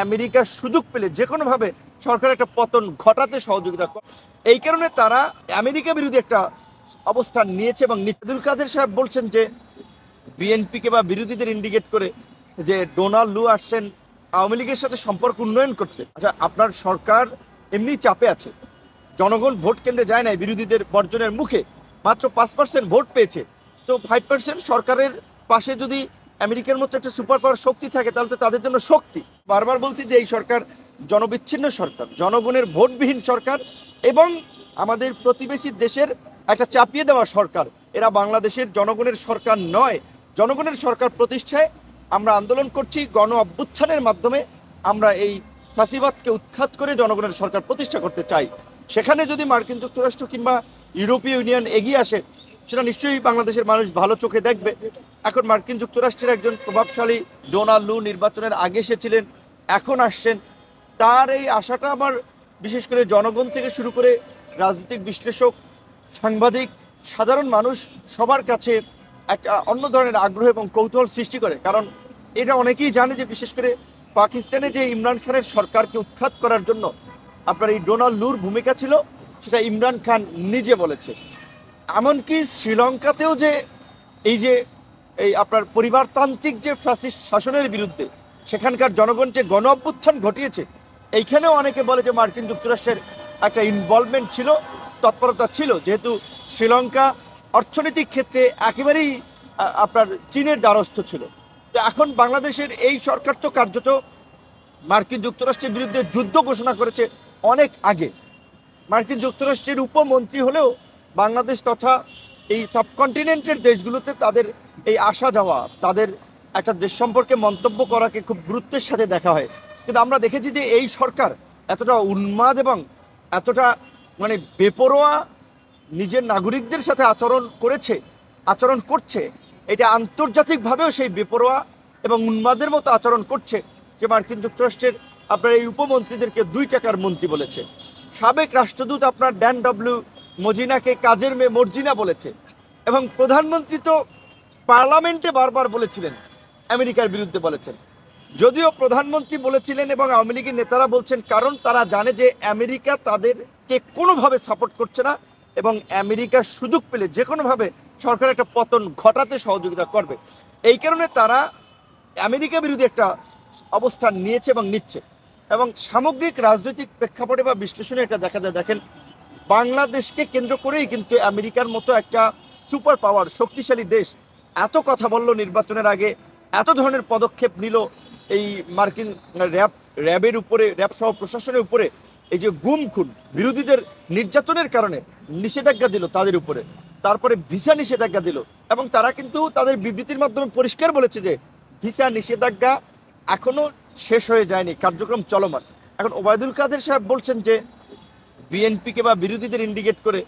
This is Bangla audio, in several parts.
আমেরিকার সুযোগ পেলে যে কোনোভাবে সরকারের একটা পতন ঘটাতে সহযোগিতা করে। এই কারণে তারা আমেরিকা বিরোধী একটা অবস্থান নিয়েছে এবং আব্দুল কাদের সাহেব বলছেন যে বিএনপিকে বা বিরোধীদের ইন্ডিকেট করে যে ডোনাল্ড লু আসছেন আওয়ামী লীগের সাথে সম্পর্ক উন্নয়ন করতে। আচ্ছা, আপনার সরকার এমনি চাপে আছে, জনগণ ভোট কেন্দ্রে যায় নাই বিরোধীদের বর্জনের মুখে, মাত্র 5% ভোট পেয়েছে। তো 5% সরকারের পাশে যদি আমেরিকার মতো একটা সুপার পাওয়ার শক্তি থাকে তাহলে তো তাদের জন্য শক্তি। বারবার বলছি যে এই সরকার জনবিচ্ছিন্ন সরকার, জনগণের ভোটবিহীন সরকার এবং আমাদের প্রতিবেশী দেশের একটা চাপিয়ে দেওয়া সরকার। এরা বাংলাদেশের জনগণের সরকার নয়। জনগণের সরকার প্রতিষ্ঠায় আমরা আন্দোলন করছি, গণ অভ্যুত্থানের মাধ্যমে আমরা এই ফাঁসিবাদকে উৎখাত করে জনগণের সরকার প্রতিষ্ঠা করতে চাই। সেখানে যদি মার্কিন যুক্তরাষ্ট্র কিংবা ইউরোপীয় ইউনিয়ন এগিয়ে আসে সেটা নিশ্চয়ই বাংলাদেশের মানুষ ভালো চোখে দেখবে। এখন মার্কিন যুক্তরাষ্ট্রের একজন প্রভাবশালী ডোনাল্ড লু নির্বাচনের আগে এসেছিলেন, এখন আসছেন। তার এই আশাটা আমার বিশেষ করে জনগণ থেকে শুরু করে রাজনৈতিক বিশ্লেষক, সাংবাদিক, সাধারণ মানুষ সবার কাছে একটা অন্য ধরনের আগ্রহ এবং কৌতূহল সৃষ্টি করে। কারণ এটা অনেকেই জানে যে বিশেষ করে পাকিস্তানে যে ইমরান খানের সরকারকে উৎখাত করার জন্য আপনার এই ডোনাল্ড লুর ভূমিকা ছিল সেটা ইমরান খান নিজে বলেছে। এমনকি শ্রীলঙ্কাতেও যে এই আপনার পরিবারতান্ত্রিক যে ফ্যাসিস্ট শাসনের বিরুদ্ধে সেখানকার জনগণ যে গণ অভ্যুত্থান ঘটিয়েছে, এইখানেও অনেকে বলে যে মার্কিন যুক্তরাষ্ট্রের একটা ইনভলভমেন্ট ছিল, তৎপরতা ছিল, যেহেতু শ্রীলঙ্কা অর্থনৈতিক ক্ষেত্রে একেবারেই আপনার চীনের দ্বারস্থ ছিল। তো এখন বাংলাদেশের এই সরকার তো কার্যত মার্কিন যুক্তরাষ্ট্রের বিরুদ্ধে যুদ্ধ ঘোষণা করেছে অনেক আগে। মার্কিন যুক্তরাষ্ট্রের উপমন্ত্রী হলেও বাংলাদেশ তথা এই সাবকন্টিনেন্টের দেশগুলোতে তাদের এই আসা যাওয়া, তাদের একটা দেশ সম্পর্কে মন্তব্য করাকে খুব গুরুত্বের সাথে দেখা হয়। কিন্তু আমরা দেখেছি যে এই সরকার এতটা উন্মাদ এবং এতটা বেপরোয়া নিজের নাগরিকদের সাথে আচরণ করছে, এটা আন্তর্জাতিকভাবেও সেই বেপরোয়া এবং উন্মাদের মতো আচরণ করছে যে মার্কিন যুক্তরাষ্ট্রের আপনার এই উপমন্ত্রীদেরকে 2 টাকার মন্ত্রী বলেছে। সাবেক রাষ্ট্রদূত আপনার ড্যান ডব্লিউ মজিনাকে কাজের মেয়ে মর্জিনা বলেছে এবং প্রধানমন্ত্রী তো পার্লামেন্টে বারবার বলেছিলেন, আমেরিকার বিরুদ্ধে বলেছেন। যদিও প্রধানমন্ত্রী বলেছিলেন এবং আওয়ামী লীগের নেতারা বলছেন, কারণ তারা জানে যে আমেরিকা তাদেরকে কোনোভাবে সাপোর্ট করছে না এবং আমেরিকার সুযোগ পেলে যে কোনোভাবে সরকারের একটা পতন ঘটাতে সহযোগিতা করবে। এই কারণে তারা আমেরিকা বিরোধী একটা অবস্থান নিয়েছে এবং নিচ্ছে। এবং সামগ্রিক রাজনৈতিক প্রেক্ষাপটে বা বিশ্লেষণে এটা দেখা যায়, দেখেন বাংলাদেশকে কেন্দ্র করেই কিন্তু আমেরিকার মতো একটা সুপার পাওয়ার শক্তিশালী দেশ এত কথা বলল নির্বাচনের আগে, এত ধরনের পদক্ষেপ নিল এই মার্কিন র্যাবের উপরে, র্যাব সহ প্রশাসনের উপরে এই যে গুম খুন, বিরোধীদের নির্যাতনের কারণে নিষেধাজ্ঞা দিল তাদের উপরে, তারপরে ভিসা নিষেধাজ্ঞা দিল এবং তারা কিন্তু তাদের বিবৃতির মাধ্যমে পরিষ্কার বলেছে যে ভিসা নিষেধাজ্ঞা এখনো শেষ হয়ে যায়নি, কার্যক্রম চলমান। এখন ওবায়দুল কাদের সাহেব বলছেন যে বিএনপিকে বা বিরোধীদের ইন্ডিকেট করে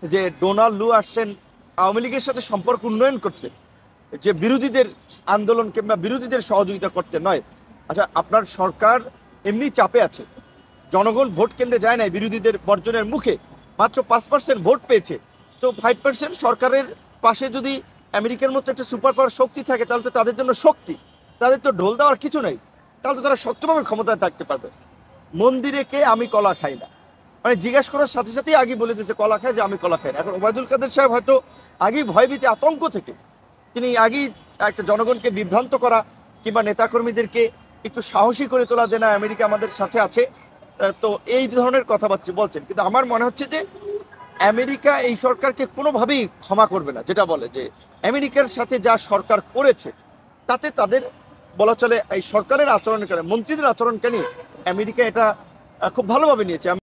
যে ডোনাল্ড লু আসছেন আওয়ামী লীগের সাথে সম্পর্ক উন্নয়ন করতে, যে বিরোধীদের আন্দোলন কিংবা বিরোধীদের সহযোগিতা করতে নয়। আচ্ছা, আপনার সরকার এমনি চাপে আছে, জনগণ ভোট কেন্দ্রে যায় নাই বিরোধীদের বর্জনের মুখে, মাত্র 5% ভোট পেয়েছে। তো 5% সরকারের পাশে যদি আমেরিকার মতো একটা সুপার পাওয়ার শক্তি থাকে তাহলে তো তাদের জন্য শক্তি। তাদের তো ঢোল দেওয়ার কিছু নেই, তাহলে তো তারা শক্তভাবে ক্ষমতায় থাকতে পারবে। মন্দিরে কে আমি কলা খাই না, জিজ্ঞাসা করার সাথে সাথেই আগে বলে দিয়েছে কলা খায়, যে আমি কলা খাই না। এখন ওবায়দুল কাদের সাহেব হয়তো আগেই ভয়ভীতি আতঙ্ক থেকে তিনি আগেই একটা জনগণকে বিভ্রান্ত করা কিংবা নেতাকর্মীদেরকে একটু সাহসী করে তোলা যে না আমেরিকা আমাদের সাথে আছে, তো এই ধরনের কথাবার্তা বলছেন। কিন্তু আমার মনে হচ্ছে যে আমেরিকা এই সরকারকে কোনোভাবেই ক্ষমা করবে না। যেটা বলে যে আমেরিকার সাথে যা সরকার করেছে তাতে তাদের বলা চলে এই সরকারের আচরণের কারণে, মন্ত্রীদের আচরণকে নিয়ে আমেরিকা এটা খুব ভালোভাবে নিয়েছে।